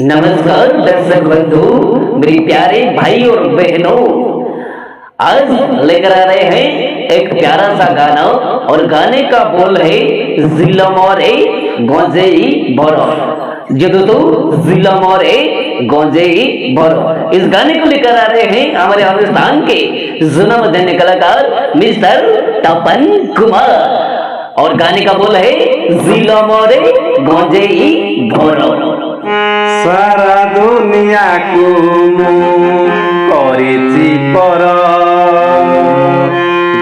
नमस्कार दर्शक बंधु, मेरे प्यारे भाई और बहनों, आज लेकर आ रहे हैं एक प्यारा सा गाना और गाने का बोल है जिला मोरे गंजेई भरो। जो दोस्तों जिला मोरे गंजेई भरो, इस गाने को लेकर आ रहे हैं हमारे हिंदुस्तान के सुनामधन्य कलाकार मिस्टर तपन कुमार और गाने का बोल है जिला मोरे गंजेई भरो। सारा दुनिया को करिछि पर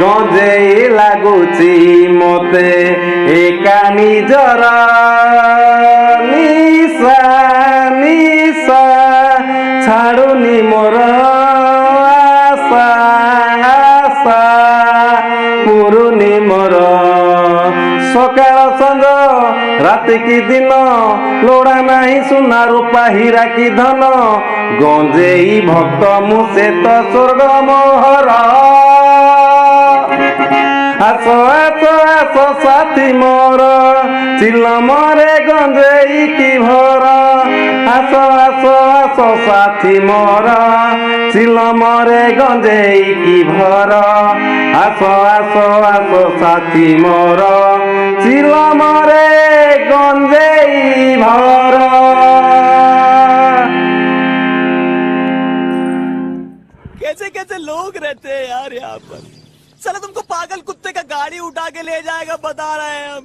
गंजेई लागुछि मते एका निजर निशा निशा छाड़ुनी मोर आशा आशा पुरुनी मोर सकाळ संग राति की दिन लोड़ा नहीं सुना रूपा हीरा की धन गंजेई भक्त मुसे तो स्वर्ग मोहर आसो आसो आसो साथी मोर चिल मरे गंजेई की भर आसो आसो आसो साथी मोर चिल मरे गंजेई की भर आसो आसो आसो साथी मोर चिल मरे गंजेई भर। कैसे कैसे लोग रहते हैं यार यहाँ पर। चलो तुमको पागल कुत्ते का गाड़ी उठा के ले जाएगा, बता रहे हैं हम।